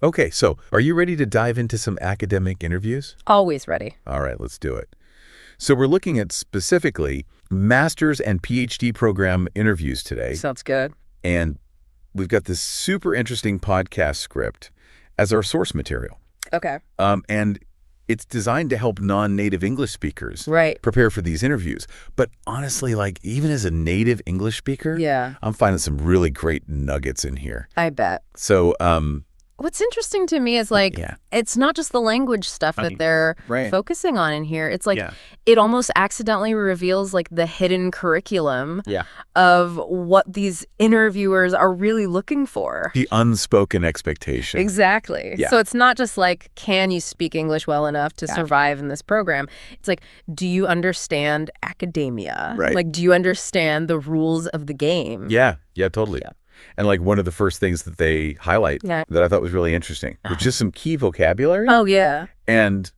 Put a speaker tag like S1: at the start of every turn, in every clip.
S1: Okay, so are you ready to dive into some academic interviews?
S2: Always ready.
S1: All right, let's do it. So we're looking at specifically master's and PhD program interviews today.
S2: Sounds good.
S1: And we've got this super interesting podcast script as our source material.
S2: Okay.
S1: And it's designed to help non-native English speakers prepare for these interviews. But honestly, like even as a native English speaker, I'm finding some really great nuggets in here.
S2: I bet.
S1: So,
S2: what's interesting to me is like, it's not just the language stuff that they're focusing on in here. It's like, it almost accidentally reveals like the hidden curriculum of what these interviewers are really looking for.
S1: The unspoken expectation.
S2: Exactly.
S1: Yeah.
S2: So it's not just like, can you speak English well enough to survive in this program? It's like, do you understand academia?
S1: Right.
S2: Like, do you understand the rules of the game?
S1: Yeah, totally. Yeah. And like one of the first things that they highlight that I thought was really interesting was just some key vocabulary.
S2: Oh, yeah.
S1: And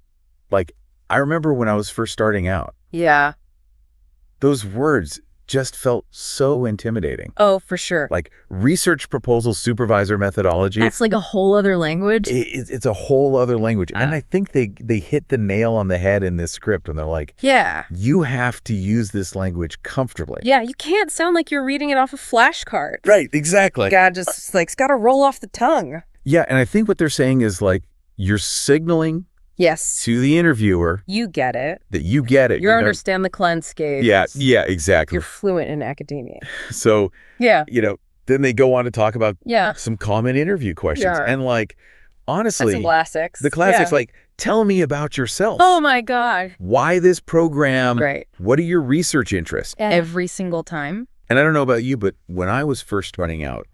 S1: like, I remember when I was first starting out.
S2: Yeah.
S1: Those words just felt so intimidating.
S2: Oh, for sure.
S1: Like research proposal supervisor methodology.
S2: That's like a whole other language.
S1: It's a whole other language. And I think they hit the nail on the head in this script when they're like, you have to use this language comfortably.
S2: Yeah, you can't sound like you're reading it off a flashcard.
S1: Right, exactly.
S2: God, just like, it's got to roll off the tongue.
S1: Yeah, and I think what they're saying is like, you're signaling to the interviewer.
S2: You get it.
S1: That you get it.
S2: You understand the landscape.
S1: Yeah, exactly.
S2: You're fluent in academia.
S1: So, then they go on to talk about some common interview questions. And like, honestly,
S2: some classics.
S1: The classics, like, tell me about yourself.
S2: Oh my God.
S1: Why this program? What are your research interests?
S2: Every single time.
S1: And I don't know about you, but when I was first starting out,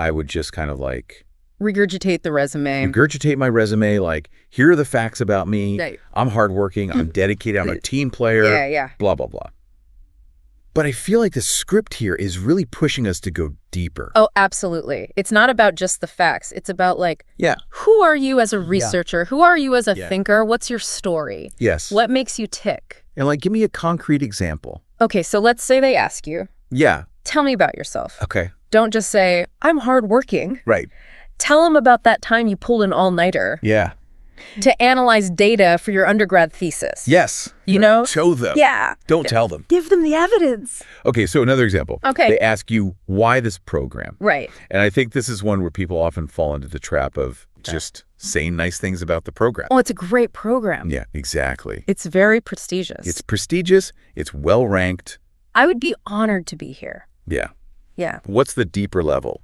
S1: I would just kind of like
S2: regurgitate the resume.
S1: Regurgitate my resume, like, here are the facts about me. I'm hardworking, I'm dedicated, I'm a team player, blah, blah, blah. But I feel like the script here is really pushing us to go deeper.
S2: Oh, absolutely. It's not about just the facts. It's about like, who are you as a researcher? Who are you as a thinker? What's your story?
S1: Yes.
S2: What makes you tick?
S1: And like, give me a concrete example.
S2: Okay, so let's say they ask you. Tell me about yourself.
S1: Okay.
S2: Don't just say, I'm hardworking.
S1: Right.
S2: Tell them about that time you pulled an all-nighter.
S1: Yeah.
S2: To analyze data for your undergrad thesis.
S1: Yes.
S2: You know?
S1: Show them.
S2: Yeah.
S1: Don't tell them.
S2: Give them the evidence.
S1: Okay, so another example.
S2: Okay.
S1: They ask you, why this program?
S2: Right.
S1: And I think this is one where people often fall into the trap of just saying nice things about the program.
S2: Oh, it's a great program.
S1: Yeah, exactly.
S2: It's very prestigious.
S1: It's prestigious. It's well-ranked.
S2: I would be honored to be here.
S1: Yeah.
S2: Yeah.
S1: What's the deeper level?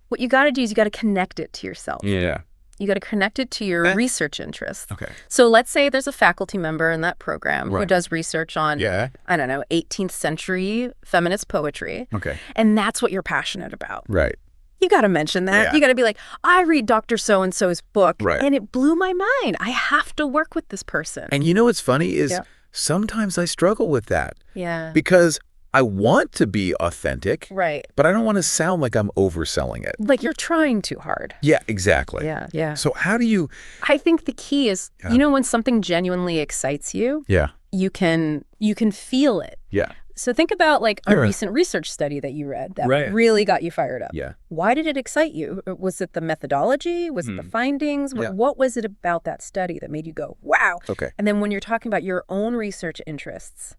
S2: What you got to do is you got to connect it to yourself.
S1: Yeah.
S2: You got to connect it to your research interests.
S1: Okay.
S2: So let's say there's a faculty member in that program who does research on, I don't know, 18th century feminist poetry.
S1: Okay.
S2: And that's what you're passionate about.
S1: Right.
S2: You got to mention that. You got to be like, I read Dr. So-and-so's book and it blew my mind. I have to work with this person.
S1: And you know what's funny is sometimes I struggle with that.
S2: Yeah.
S1: Because I want to be authentic.
S2: Right.
S1: But I don't want to sound like I'm overselling it.
S2: Like you're trying too hard.
S1: Yeah, exactly.
S2: Yeah, yeah.
S1: So how do you...
S2: I think the key is, you know, when something genuinely excites you, you can feel it.
S1: Yeah.
S2: So think about like a recent research study that you read that really got you fired up.
S1: Yeah.
S2: Why did it excite you? Was it the methodology? Was it the findings? What was it about that study that made you go, wow?
S1: Okay.
S2: And then when you're talking about your own research interests,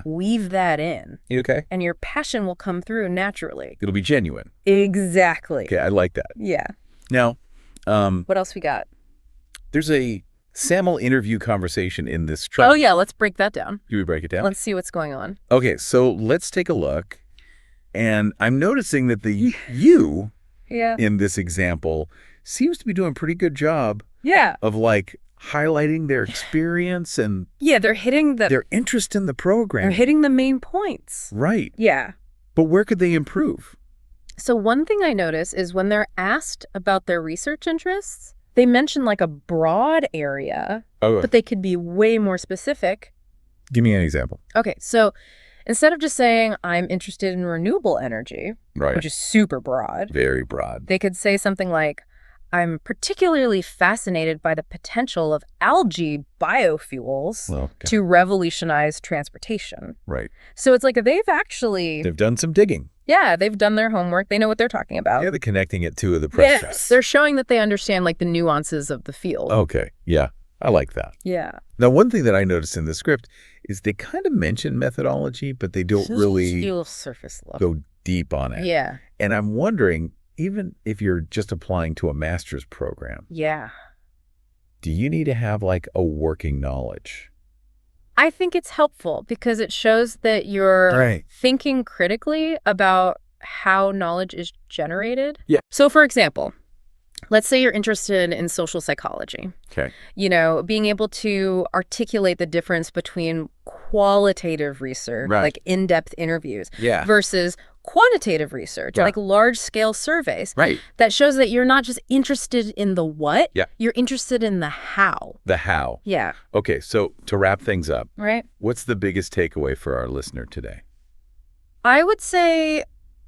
S2: weave that in.
S1: Okay.
S2: And your passion will come through naturally.
S1: It'll be genuine.
S2: Exactly.
S1: Okay, I like that.
S2: Yeah.
S1: Now,
S2: what else we got?
S1: There's a SAML interview conversation in this track.
S2: Oh, yeah. Let's break that down.
S1: Do we break it down?
S2: Let's see what's going on.
S1: Okay, so let's take a look. And I'm noticing that the you in this example seems to be doing a pretty good job of like highlighting their experience and
S2: they're hitting
S1: their interest in the program.
S2: They're hitting the main points.
S1: Right.
S2: Yeah.
S1: But where could they improve?
S2: So one thing I notice is when they're asked about their research interests, they mention like a broad area, but they could be way more specific.
S1: Give me an example.
S2: Okay, so instead of just saying, I'm interested in renewable energy, which is super broad.
S1: Very broad.
S2: They could say something like, I'm particularly fascinated by the potential of algae biofuels to revolutionize transportation.
S1: Right.
S2: So it's like they've done
S1: some digging.
S2: Yeah, they've done their homework. They know what they're talking about.
S1: Yeah, they're connecting it to the press.
S2: Yes, they're showing that they understand like the nuances of the field.
S1: Okay, yeah, I like that.
S2: Yeah.
S1: Now, one thing that I noticed in the script is they kind of mention methodology, but they don't really
S2: surface level.
S1: go deep on it.
S2: Yeah.
S1: And I'm wondering, even if you're just applying to a master's program, do you need to have like a working knowledge?
S2: I think it's helpful because it shows that you're thinking critically about how knowledge is generated.
S1: Yeah.
S2: So, for example, let's say you're interested in social psychology.
S1: Okay.
S2: You know, being able to articulate the difference between qualitative research, like in-depth interviews, versus quantitative research, like large-scale surveys.
S1: Right.
S2: That shows that you're not just interested in the what, you're interested in the how.
S1: The how.
S2: Yeah.
S1: Okay, so to wrap things up,
S2: right?
S1: What's the biggest takeaway for our listener today?
S2: I would say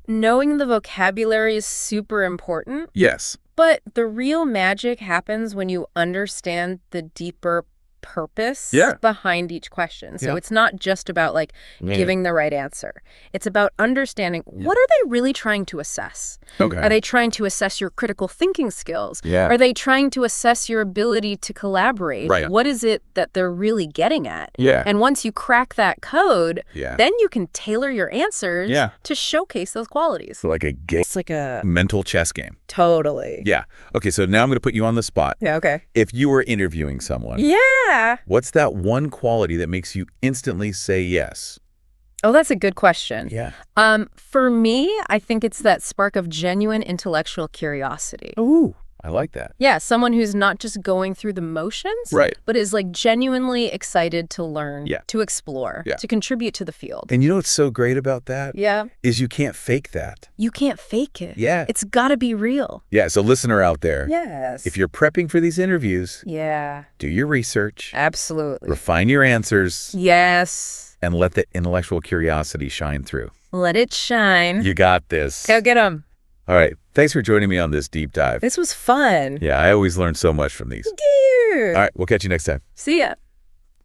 S2: knowing the vocabulary is super important.
S1: Yes.
S2: But the real magic happens when you understand the deeper purpose behind each question. So it's not just about like giving the right answer. It's about understanding what are they really trying to assess?
S1: Okay.
S2: Are they trying to assess your critical thinking skills?
S1: Yeah.
S2: Are they trying to assess your ability to collaborate?
S1: Right.
S2: What is it that they're really getting at?
S1: Yeah.
S2: And once you crack that code, then you can tailor your answers to showcase those qualities.
S1: So like a game.
S2: It's like a
S1: mental chess game.
S2: Totally.
S1: Yeah. Okay, so now I'm going to put you on the spot.
S2: Yeah, okay.
S1: If you were interviewing someone. What's that one quality that makes you instantly say yes?
S2: Oh, that's a good question.
S1: Yeah.
S2: For me, I think it's that spark of genuine intellectual curiosity.
S1: Ooh, I like that.
S2: Yeah, someone who's not just going through the motions, but is like genuinely excited to learn, to explore, to contribute to the field.
S1: And you know what's so great about that?
S2: Yeah.
S1: Is you can't fake that.
S2: You can't fake it.
S1: Yeah.
S2: It's got to be real.
S1: Yeah, so listener out there.
S2: Yes.
S1: If you're prepping for these interviews, do your research.
S2: Absolutely.
S1: Refine your answers.
S2: Yes.
S1: And let the intellectual curiosity shine through.
S2: Let it shine.
S1: You got this.
S2: Go get them.
S1: All right. Thanks for joining me on this deep dive.
S2: This was fun.
S1: Yeah, I always learn so much from these.
S2: All
S1: right. We'll catch you next time.
S2: See ya.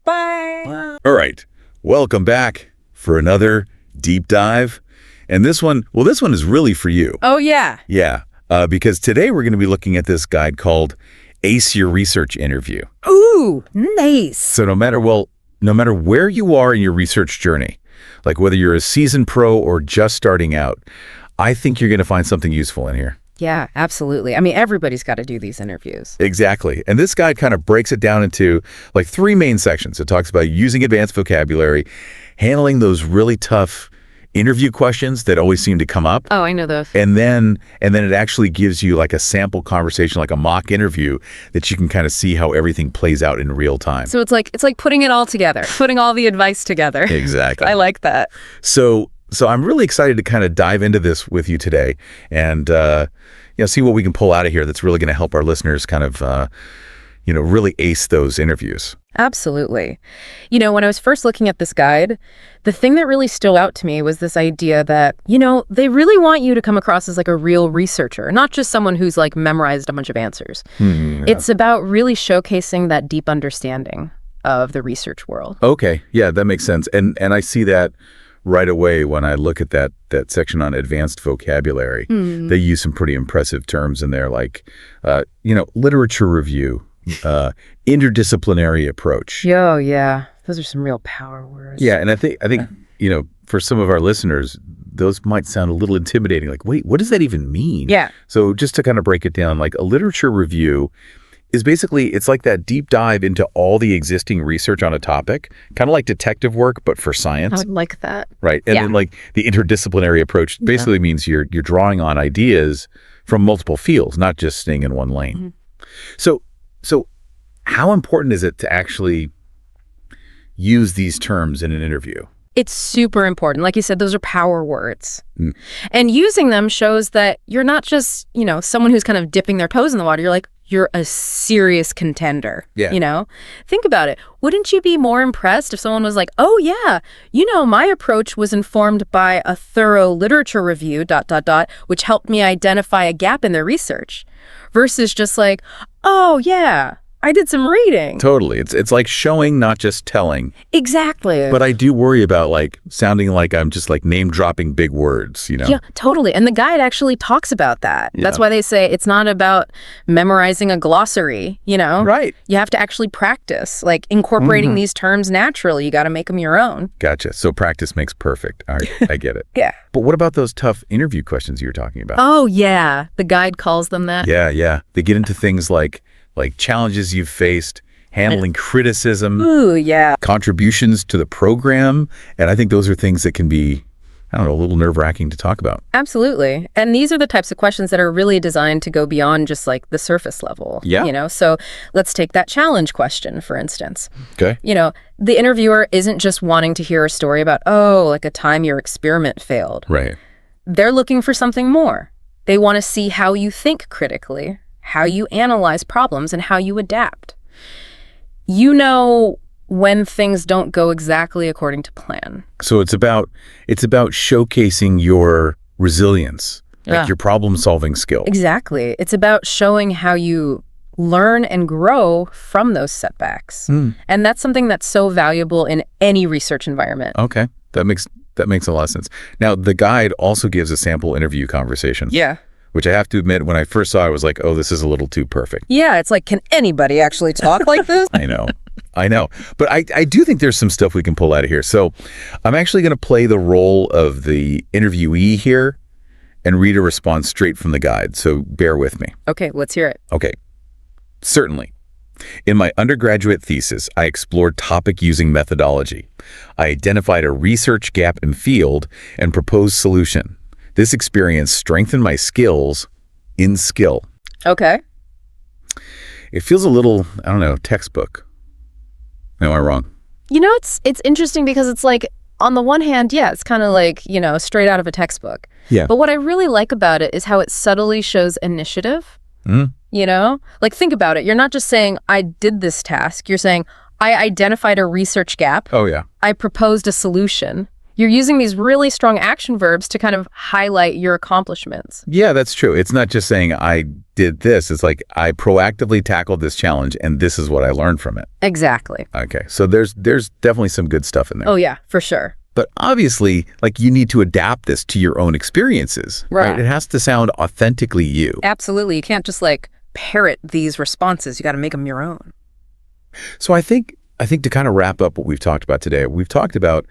S2: Bye.
S1: Wow. All right. Welcome back for another deep dive. And this one is really for you.
S2: Oh, yeah.
S1: Yeah. Because today we're going to be looking at this guide called Ace Your Research Interview.
S2: Ooh, nice.
S1: So no matter where you are in your research journey, like whether you're a seasoned pro or just starting out, I think you're going to find something useful in here.
S2: Yeah, absolutely. I mean, everybody's got to do these interviews.
S1: Exactly. And this guide kind of breaks it down into like 3 main sections. It talks about using advanced vocabulary, handling those really tough interview questions that always seem to come up.
S2: Oh, I know those.
S1: And then it actually gives you like a sample conversation, like a mock interview that you can kind of see how everything plays out in real time.
S2: So it's like putting it all together, putting all the advice together.
S1: Exactly.
S2: I like that.
S1: So I'm really excited to kind of dive into this with you today and see what we can pull out of here that's really going to help our listeners kind of really ace those interviews.
S2: Absolutely. You know, when I was first looking at this guide, the thing that really stood out to me was this idea that, they really want you to come across as like a real researcher, not just someone who's like memorized a bunch of answers. It's about really showcasing that deep understanding of the research world.
S1: Okay. Yeah, that makes sense. And I see that right away when I look at that section on advanced vocabulary. They use some pretty impressive terms in there like, literature review, interdisciplinary approach.
S2: Oh, yeah. Those are some real power words.
S1: Yeah, and I think for some of our listeners, those might sound a little intimidating. Like, wait, what does that even mean?
S2: Yeah.
S1: So just to kind of break it down, like a literature review is basically, it's like that deep dive into all the existing research on a topic, kind of like detective work, but for science.
S2: I would like that.
S1: Right. And then like the interdisciplinary approach basically means you're drawing on ideas from multiple fields, not just staying in one lane. So how important is it to actually use these terms in an interview?
S2: It's super important. Like you said, those are power words. And using them shows that you're not just, someone who's kind of dipping their toes in the water. You're a serious contender.
S1: Yeah.
S2: Think about it. Wouldn't you be more impressed if someone was like, oh, yeah, my approach was informed by a thorough literature review, ... which helped me identify a gap in their research, versus just like, oh, yeah, I did some reading.
S1: Totally. It's like showing, not just telling.
S2: Exactly.
S1: But I do worry about like sounding like I'm just like name dropping big words, you know?
S2: Yeah, totally. And the guide actually talks about that. Yeah. That's why they say it's not about memorizing a glossary, you know?
S1: Right.
S2: You have to actually practice, like incorporating these terms naturally. You got to make them your own.
S1: Gotcha. So practice makes perfect. All right. I get it.
S2: Yeah.
S1: But what about those tough interview questions you were talking about?
S2: Oh, yeah. The guide calls them that.
S1: Yeah. They get into things like challenges you've faced, handling criticism, contributions to the program. And I think those are things that can be, I don't know, a little nerve-wracking to talk about.
S2: Absolutely. And these are the types of questions that are really designed to go beyond just like the surface level.
S1: Yeah.
S2: You know, so let's take that challenge question, for instance.
S1: Okay.
S2: You know, the interviewer isn't just wanting to hear a story about, like a time your experiment failed.
S1: Right.
S2: They're looking for something more. They want to see how you think critically, how you analyze problems, and how you adapt. You know when things don't go exactly according to plan.
S1: So it's about showcasing your resilience, like your problem-solving skill.
S2: Exactly. It's about showing how you learn and grow from those setbacks. And that's something that's so valuable in any research environment.
S1: Okay. That makes a lot of sense. Now, the guide also gives a sample interview conversation.
S2: Yeah.
S1: Which I have to admit, when I first saw it, I was like, oh, this is a little too perfect.
S2: Yeah, it's like, can anybody actually talk like this?
S1: I know. But I do think there's some stuff we can pull out of here. So I'm actually going to play the role of the interviewee here and read a response straight from the guide. So bear with me.
S2: Okay, let's hear it.
S1: Okay. Certainly. In my undergraduate thesis, I explored topic using methodology. I identified a research gap in field and proposed solution. This experience strengthened my skills in skill.
S2: Okay.
S1: It feels a little, I don't know, textbook. Am I wrong?
S2: You know, it's interesting because it's like, on the one hand, yeah, it's kind of like, you know, straight out of a textbook.
S1: Yeah.
S2: But what I really like about it is how it subtly shows initiative. You know? Like, think about it. You're not just saying, I did this task. You're saying, I identified a research gap.
S1: Oh, yeah.
S2: I proposed a solution. You're using these really strong action verbs to kind of highlight your accomplishments.
S1: Yeah, that's true. It's not just saying I did this. It's like I proactively tackled this challenge and this is what I learned from it.
S2: Exactly.
S1: Okay. So there's definitely some good stuff in there.
S2: Oh, yeah, for sure.
S1: But obviously, like, you need to adapt this to your own experiences. Right. It has to sound authentically you.
S2: Absolutely. You can't just like parrot these responses. You got to make them your own.
S1: So I think to kind of wrap up what we've talked about today, we've talked about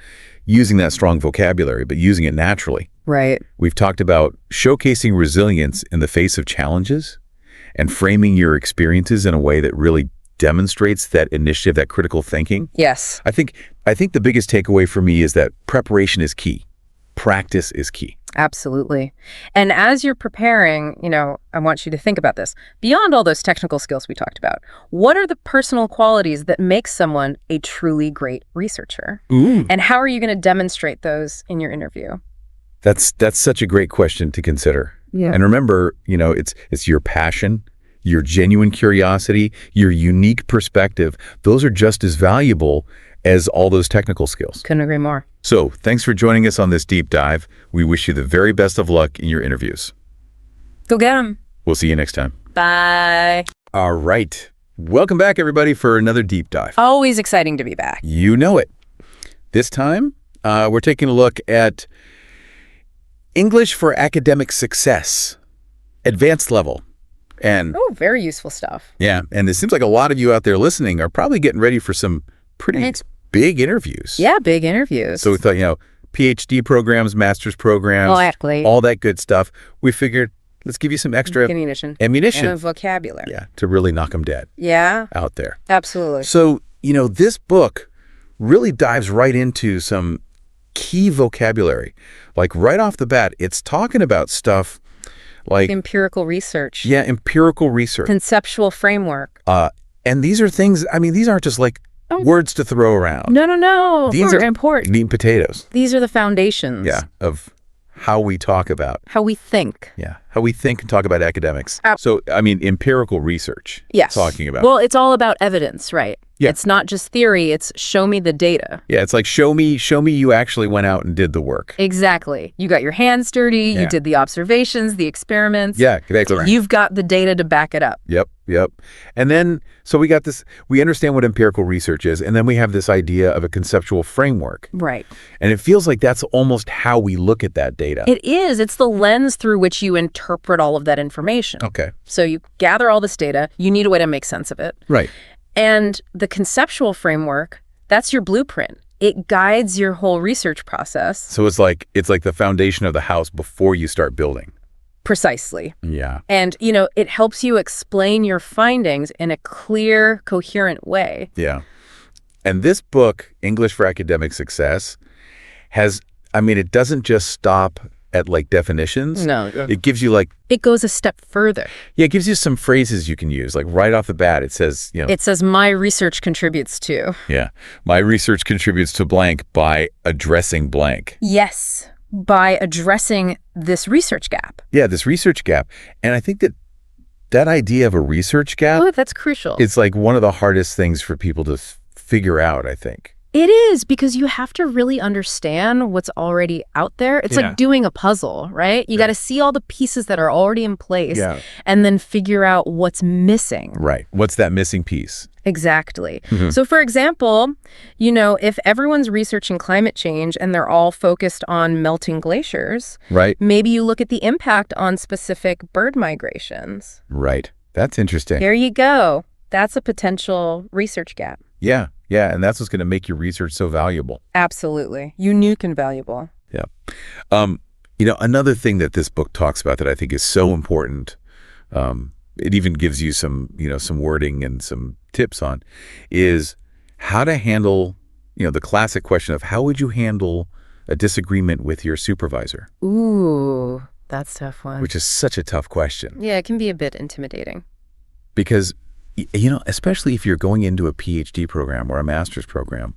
S1: using that strong vocabulary, but using it naturally.
S2: Right.
S1: We've talked about showcasing resilience in the face of challenges and framing your experiences in a way that really demonstrates that initiative, that critical thinking.
S2: Yes.
S1: I think the biggest takeaway for me is that preparation is key. Practice is key.
S2: Absolutely. And as you're preparing, you know, I want you to think about this. Beyond all those technical skills we talked about, what are the personal qualities that make someone a truly great researcher?
S1: Ooh.
S2: And how are you going to demonstrate those in your interview?
S1: That's such a great question to consider.
S2: Yeah.
S1: And remember, you know, it's your passion, your genuine curiosity, your unique perspective. Those are just as valuable as all those technical skills.
S2: Couldn't agree more.
S1: So thanks for joining us on this deep dive. We wish you the very best of luck in your interviews.
S2: Go get them.
S1: We'll see you next time.
S2: Bye.
S1: All right. Welcome back, everybody, for another deep dive.
S2: Always exciting to be back.
S1: You know it. This time, we're taking a look at English for academic success, advanced level. And
S2: very useful stuff.
S1: Yeah. And it seems like a lot of you out there listening are probably getting ready for some pretty big interviews.
S2: Yeah, big interviews.
S1: So we thought, you know, PhD programs, master's programs, all that good stuff. We figured, let's give you some extra ammunition.
S2: And vocabulary.
S1: Yeah, to really knock them dead.
S2: Yeah.
S1: Out there.
S2: Absolutely.
S1: So, you know, this book really dives right into some key vocabulary. Like right off the bat, it's talking about stuff like
S2: empirical research.
S1: Yeah, empirical research.
S2: Conceptual framework.
S1: And these are things, I mean, these aren't just like words to throw around.
S2: No.
S1: These are
S2: important.
S1: Meat and potatoes.
S2: These are the foundations.
S1: Yeah, of how we talk about.
S2: How we think.
S1: Yeah, how we think and talk about academics. So, I mean, empirical research.
S2: Yes.
S1: Talking about.
S2: Well, it's all about evidence, right?
S1: Yeah.
S2: It's not just theory. It's show me the data.
S1: Yeah, it's like show me you actually went out and did the work.
S2: Exactly. You got your hands dirty. You did the observations, the experiments.
S1: Yeah, exactly.
S2: You've got the data to back it up.
S1: Yep. And then, so we got this, we understand what empirical research is, and then we have this idea of a conceptual framework.
S2: Right.
S1: And it feels like that's almost how we look at that data.
S2: It is. It's the lens through which you interpret all of that information.
S1: Okay.
S2: So you gather all this data. You need a way to make sense of it.
S1: Right.
S2: And the conceptual framework, that's your blueprint. It guides your whole research process.
S1: So it's like the foundation of the house before you start building.
S2: Precisely.
S1: Yeah.
S2: And, it helps you explain your findings in a clear, coherent way.
S1: Yeah. And this book, English for Academic Success, it doesn't just stop at definitions.
S2: No.
S1: It gives you
S2: it goes a step further.
S1: Yeah, it gives you some phrases you can use. Right off the bat, it says,
S2: It says, my research contributes to.
S1: Yeah. My research contributes to blank by addressing blank.
S2: Yes. By addressing this research gap.
S1: Yeah, this research gap. And I think that idea of a research gap.
S2: Oh, that's crucial.
S1: It's one of the hardest things for people to figure out, I think.
S2: It is, because you have to really understand what's already out there. It's like doing a puzzle, right? You got to see all the pieces that are already in place and then figure out what's missing.
S1: Right. What's that missing piece?
S2: Exactly. Mm-hmm. So, for example, if everyone's researching climate change and they're all focused on melting glaciers,
S1: right?
S2: Maybe you look at the impact on specific bird migrations.
S1: Right. That's interesting.
S2: There you go. That's a potential research gap.
S1: Yeah. Yeah, and that's what's going to make your research so valuable.
S2: Absolutely. Unique and valuable.
S1: Yeah. Another thing that this book talks about that I think is so important, it even gives you some wording and some tips on, is how to handle, the classic question of how would you handle a disagreement with your supervisor?
S2: Ooh, that's a tough one.
S1: Which is such a tough question.
S2: Yeah, it can be a bit intimidating.
S1: Because especially if you're going into a PhD program or a master's program,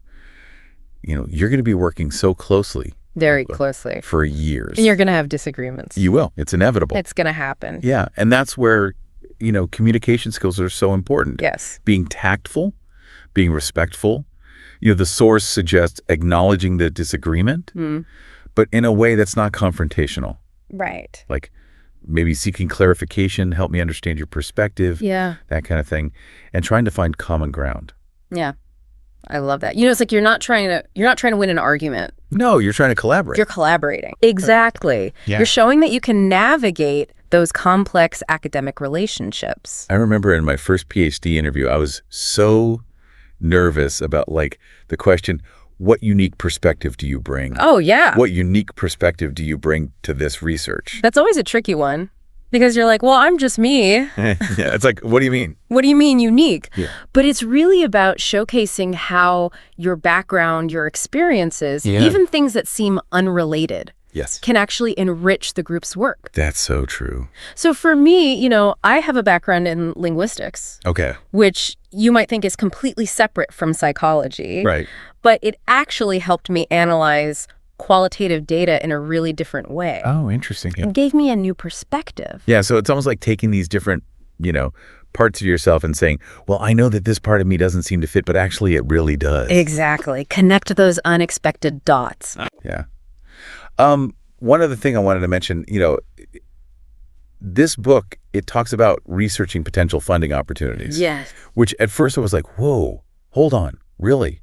S1: you're going to be working so closely.
S2: Very closely.
S1: For years.
S2: And you're going to have disagreements.
S1: You will. It's inevitable.
S2: It's going to happen.
S1: Yeah. And that's where, communication skills are so important.
S2: Yes.
S1: Being tactful, being respectful. The source suggests acknowledging the disagreement, but in a way that's not confrontational.
S2: Right.
S1: Maybe seeking clarification, help me understand your perspective.
S2: Yeah.
S1: That kind of thing. And trying to find common ground.
S2: Yeah. I love that. It's like you're not trying to win an argument.
S1: No, you're trying to collaborate.
S2: You're collaborating. Exactly.
S1: Yeah.
S2: You're showing that you can navigate those complex academic relationships.
S1: I remember in my first PhD interview, I was so nervous about the question, what unique perspective do you bring?
S2: Oh, yeah.
S1: What unique perspective do you bring to this research?
S2: That's always a tricky one, because you're like, well, I'm just me.
S1: Yeah, it's like, what do you mean?
S2: What do you mean unique?
S1: Yeah.
S2: But it's really about showcasing how your background, your experiences, even things that seem unrelated, can actually enrich the group's work.
S1: That's so true.
S2: So for me, I have a background in linguistics.
S1: Okay.
S2: Which you might think is completely separate from psychology.
S1: Right.
S2: But it actually helped me analyze qualitative data in a really different way.
S1: Oh, interesting. Yeah.
S2: It gave me a new perspective.
S1: Yeah, so it's almost like taking these different, parts of yourself and saying, well, I know that this part of me doesn't seem to fit, but actually it really does.
S2: Exactly. Connect those unexpected dots.
S1: Yeah. One other thing I wanted to mention, this book, it talks about researching potential funding opportunities.
S2: Yes.
S1: Which at first I was like, whoa, hold on, really?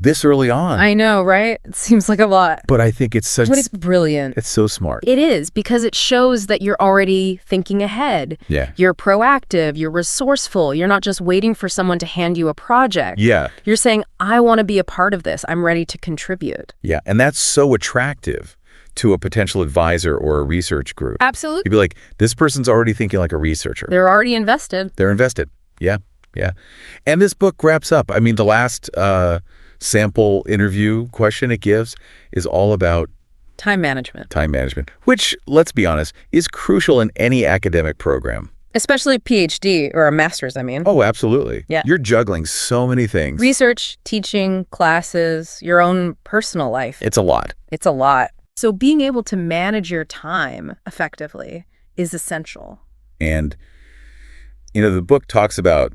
S1: This early on?
S2: I know, right? It seems like a lot.
S1: But I think it's such...
S2: But it's brilliant.
S1: It's so smart.
S2: It is, because it shows that you're already thinking ahead.
S1: Yeah.
S2: You're proactive. You're resourceful. You're not just waiting for someone to hand you a project.
S1: Yeah.
S2: You're saying, I want to be a part of this. I'm ready to contribute.
S1: Yeah, and that's so attractive to a potential advisor or a research group.
S2: Absolutely.
S1: You'd be like, this person's already thinking like a researcher.
S2: They're already invested.
S1: They're invested. Yeah, yeah. And this book wraps up. I mean, the last sample interview question it gives is all about
S2: time management.
S1: Time management, which, let's be honest, is crucial in any academic program.
S2: Especially a PhD or a master's, I mean.
S1: Oh, absolutely.
S2: Yeah.
S1: You're juggling so many things.
S2: Research, teaching, classes, your own personal life.
S1: It's a lot.
S2: It's a lot. So being able to manage your time effectively is essential.
S1: And, the book talks about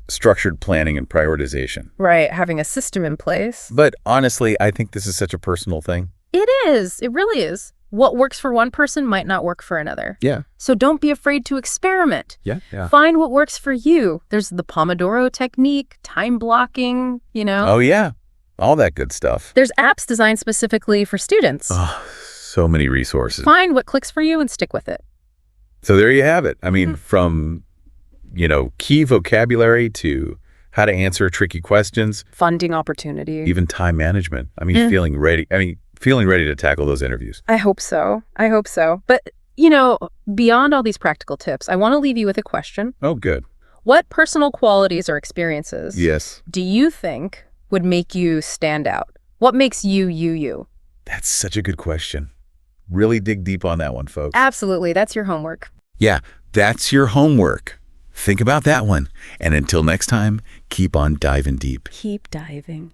S1: structured planning and prioritization.
S2: Right, having a system in place.
S1: But honestly, I think this is such a personal thing.
S2: It is. It really is. What works for one person might not work for another.
S1: Yeah.
S2: So don't be afraid to experiment.
S1: Yeah.
S2: Find what works for you. There's the Pomodoro technique, time blocking,
S1: Oh, yeah. All that good stuff.
S2: There's apps designed specifically for students.
S1: Oh, so many resources.
S2: Find what clicks for you and stick with it.
S1: So there you have it. I mean, from, key vocabulary to how to answer tricky questions.
S2: Funding opportunity.
S1: Even time management. I mean, feeling ready to tackle those interviews.
S2: I hope so. But, beyond all these practical tips, I want to leave you with a question.
S1: Oh, good.
S2: What personal qualities or experiences do you think would make you stand out? What makes you, you?
S1: That's such a good question. Really dig deep on that one, folks.
S2: Absolutely. That's your homework.
S1: Yeah, that's your homework. Think about that one. And until next time, keep on diving deep.
S2: Keep diving.